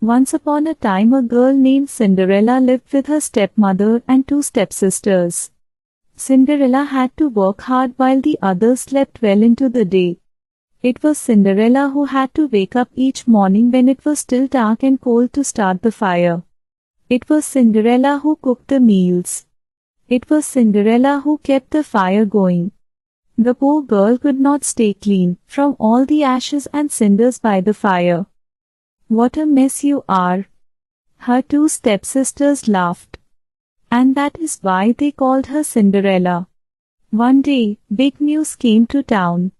Once upon a time a girl named Cinderella lived with her stepmother and two stepsisters. Cinderella had to work hard while the others slept well into the day. It was Cinderella who had to wake up each morning when it was still dark and cold to start the fire. It was Cinderella who cooked the meals. It was Cinderella who kept the fire going. The poor girl could not stay clean from all the ashes and cinders by the fire. "What a mess you are!" her two stepsisters laughed. And that is why they called her Cinderella. One day, big news came to town.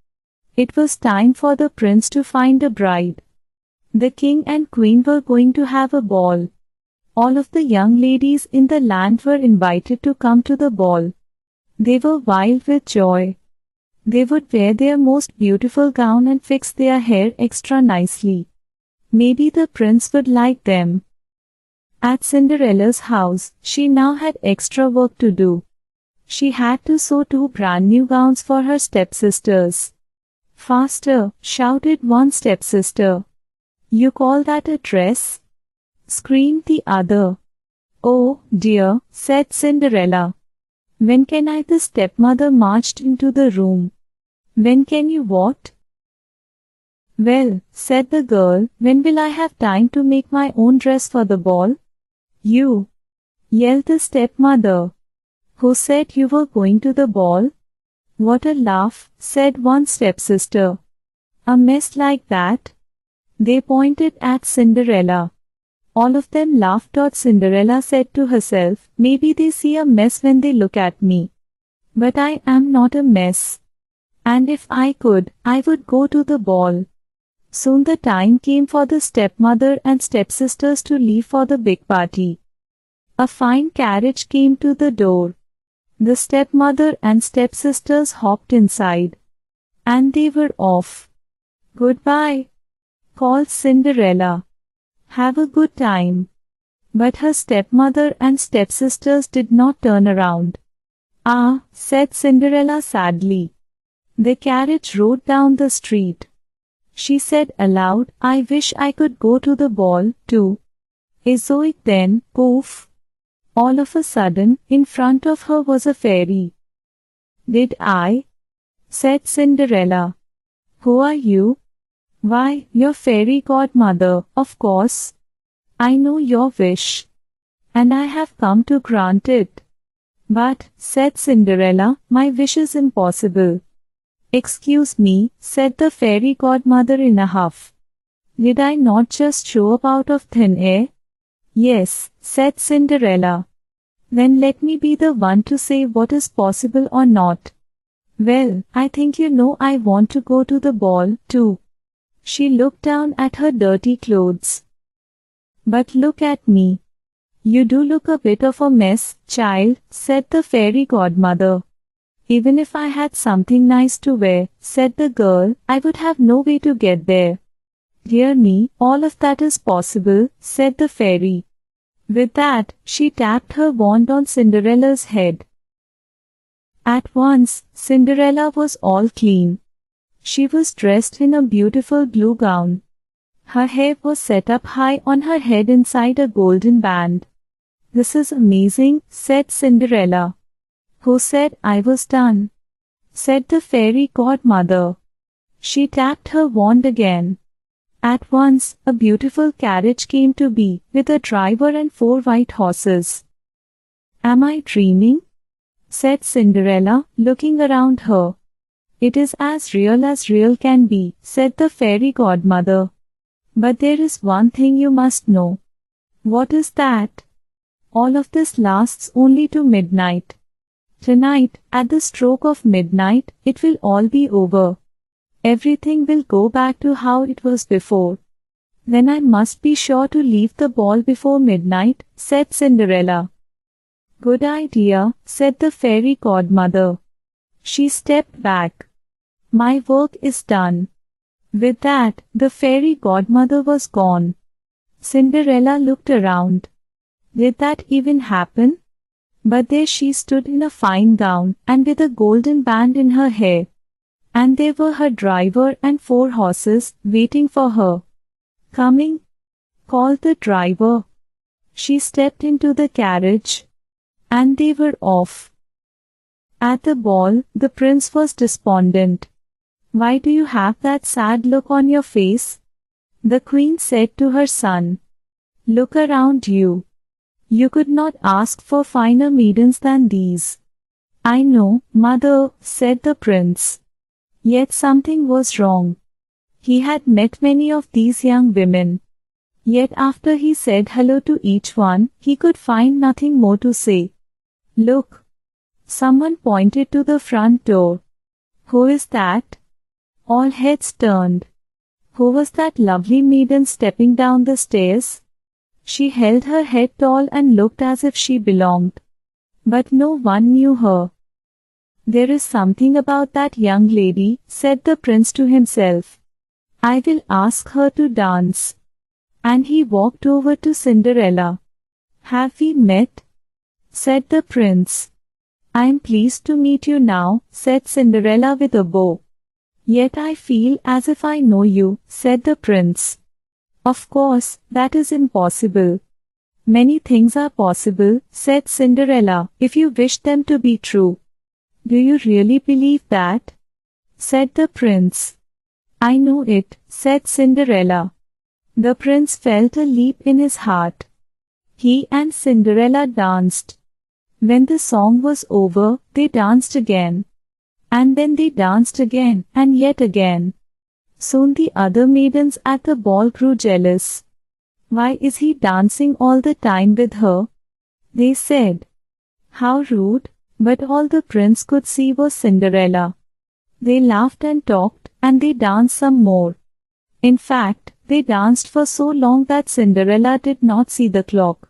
It was time for the prince to find a bride. The king and queen were going to have a ball. All of the young ladies in the land were invited to come to the ball. They were wild with joy. They would wear their most beautiful gown and fix their hair extra nicely. Maybe the prince would like them. At Cinderella's house, she now had extra work to do. She had to sew two brand new gowns for her stepsisters. "Faster!" shouted one stepsister. "You call that a dress?" screamed the other. "Oh, dear," said Cinderella. "When can I?" The stepmother marched into the room. "When can you what?" "Well," said the girl, "when will I have time to make my own dress for the ball?" "You!" yelled the stepmother. "Who said you were going to the ball?" "What a laugh," said one stepsister. "A mess like that?" They pointed at Cinderella. All of them laughed. Cinderella said to herself, "Maybe they see a mess when they look at me. But I am not a mess. And if I could, I would go to the ball." Soon the time came for the stepmother and stepsisters to leave for the big party. A fine carriage came to the door. The stepmother and stepsisters hopped inside. And they were off. "Goodbye," called Cinderella. "Have a good time." But her stepmother and stepsisters did not turn around. "Ah," said Cinderella sadly. The carriage rode down the street. She said aloud, "I wish I could go to the ball, too." So it then, poof! All of a sudden, in front of her was a fairy. "Did I?" said Cinderella. "Who are you?" "Why, your fairy godmother, of course. I know your wish. And I have come to grant it." "But," said Cinderella, "my wish is impossible." "Excuse me," said the fairy godmother in a huff. "Did I not just show up out of thin air?" "Yes," said Cinderella. "Then let me be the one to say what is possible or not." "Well, I think you know I want to go to the ball, too." She looked down at her dirty clothes. "But look at me. You do look a bit of a mess, child," said the fairy godmother. "Even if I had something nice to wear," said the girl, "I would have no way to get there." "Dear me, all of that is possible," said the fairy. With that, she tapped her wand on Cinderella's head. At once, Cinderella was all clean. She was dressed in a beautiful blue gown. Her hair was set up high on her head inside a golden band. "This is amazing," said Cinderella. "Who said I was done?" said the fairy godmother. She tapped her wand again. At once, a beautiful carriage came to be, with a driver and 4 white horses. "Am I dreaming?" said Cinderella, looking around her. "It is as real can be," said the fairy godmother. "But there is one thing you must know." "What is that?" "All of this lasts only to midnight. Tonight, at the stroke of midnight, it will all be over. Everything will go back to how it was before." "Then I must be sure to leave the ball before midnight," said Cinderella. "Good idea," said the fairy godmother. She stepped back. "My work is done." With that, the fairy godmother was gone. Cinderella looked around. Did that even happen? But there she stood in a fine gown, and with a golden band in her hair. And there were her driver and 4 horses, waiting for her. "Coming?" called the driver. She stepped into the carriage, and they were off. At the ball, the prince was despondent. "Why do you have that sad look on your face?" the queen said to her son. "Look around you. You could not ask for finer maidens than these." "I know, mother," said the prince. Yet something was wrong. He had met many of these young women. Yet after he said hello to each one, he could find nothing more to say. "Look." Someone pointed to the front door. "Who is that?" All heads turned. Who was that lovely maiden stepping down the stairs? She held her head tall and looked as if she belonged. But no one knew her. "There is something about that young lady," said the prince to himself. "I will ask her to dance." And he walked over to Cinderella. "Have we met?" said the prince. "I am pleased to meet you now," said Cinderella with a bow. "Yet I feel as if I know you," said the prince. "Of course, that is impossible." "Many things are possible," said Cinderella, "if you wish them to be true." "Do you really believe that?" said the prince. "I know it," said Cinderella. The prince felt a leap in his heart. He and Cinderella danced. When the song was over, they danced again. And then they danced again, and yet again. Soon the other maidens at the ball grew jealous. "Why is he dancing all the time with her?" they said. "How rude!" But all the prince could see was Cinderella. They laughed and talked, and they danced some more. In fact, they danced for so long that Cinderella did not see the clock.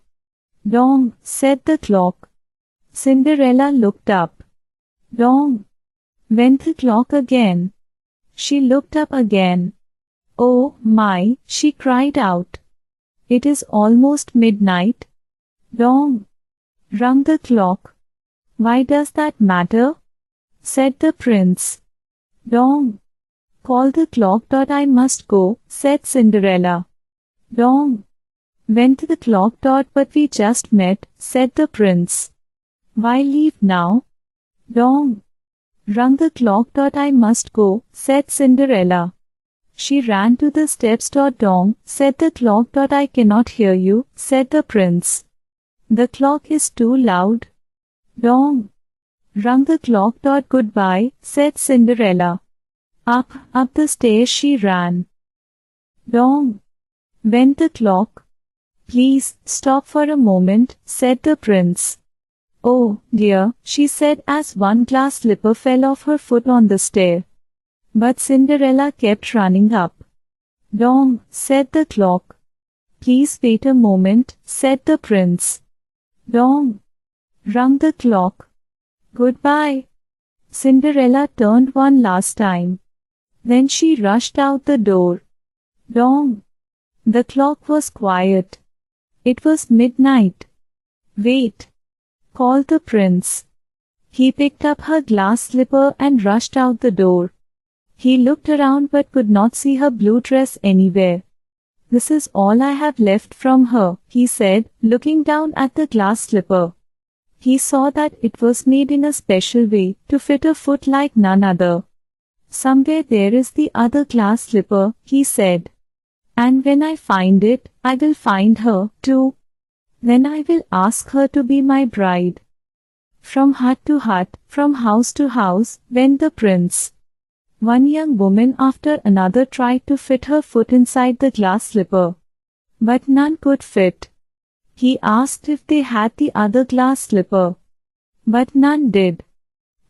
"Dong," said the clock. Cinderella looked up. "Dong," went the clock again. She looked up again. "Oh, my," she cried out. "It is almost midnight." "Dong," rung the clock. "Why does that matter?" said the prince. "Dong." "Call the clock. I must go," said Cinderella. "Dong." Went the clock. "But we just met," said the prince. "Why leave now?" "Dong." Rung the clock. "I must go," said Cinderella. She ran to the steps. "Dong," said the clock. "I cannot hear you," said the prince. "The clock is too loud." "Dong." Rung the clock. "Goodbye," said Cinderella. Up the stairs she ran. "Dong." Went the clock. "Please, stop for a moment," said the prince. "Oh, dear," she said as one glass slipper fell off her foot on the stair. But Cinderella kept running up. "Dong," said the clock. "Please wait a moment," said the prince. "Dong." Rung the clock. "Goodbye." Cinderella turned one last time. Then she rushed out the door. Dong. The clock was quiet. It was midnight. "Wait," called the prince. He picked up her glass slipper and rushed out the door. He looked around but could not see her blue dress anywhere. "This is all I have left from her," he said, looking down at the glass slipper. He saw that it was made in a special way, to fit a foot like none other. "Somewhere there is the other glass slipper," he said. "And when I find it, I will find her, too. Then I will ask her to be my bride." From hut to hut, from house to house, went the prince. One young woman after another tried to fit her foot inside the glass slipper. But none could fit. He asked if they had the other glass slipper. But none did.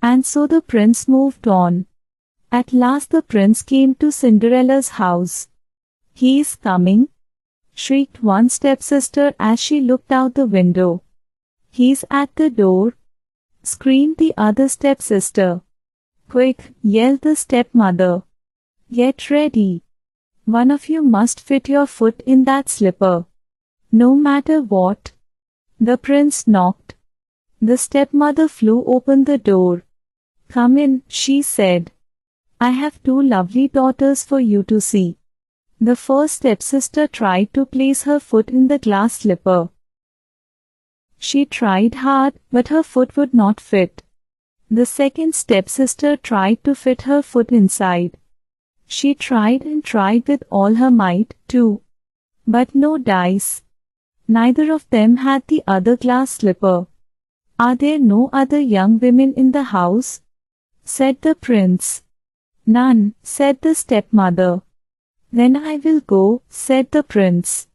And so the prince moved on. At last the prince came to Cinderella's house. "He is coming," shrieked one stepsister as she looked out the window. "He's at the door," screamed the other stepsister. "Quick," yelled the stepmother. "Get ready. One of you must fit your foot in that slipper. No matter what." The prince knocked. The stepmother flew open the door. "Come in," she said. "I have two lovely daughters for you to see." The first stepsister tried to place her foot in the glass slipper. She tried hard, but her foot would not fit. The second stepsister tried to fit her foot inside. She tried and tried with all her might, too. But no dice. Neither of them had the other glass slipper. "Are there no other young women in the house?" said the prince. "None," said the stepmother. "Then I will go," said the prince.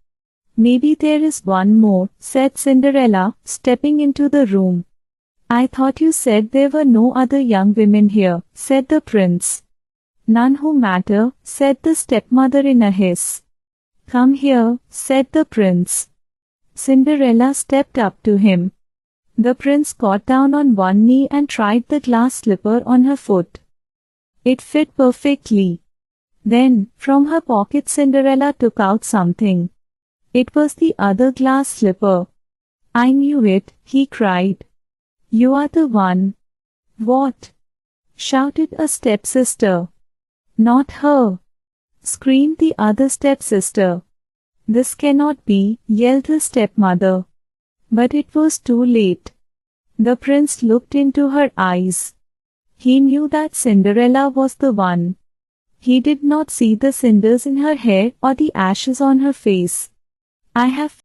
"Maybe there is one more," said Cinderella, stepping into the room. "I thought you said there were no other young women here," said the prince. "None who matter," said the stepmother in a hiss. "Come here," said the prince. Cinderella stepped up to him. The prince got down on one knee and tried the glass slipper on her foot. It fit perfectly. Then, from her pocket, Cinderella took out something. It was the other glass slipper. "I knew it," he cried. "You are the one." "What?" shouted a stepsister. "Not her!" screamed the other stepsister. "This cannot be," yelled the stepmother. But it was too late. The prince looked into her eyes. He knew that Cinderella was the one. He did not see the cinders in her hair or the ashes on her face. "I have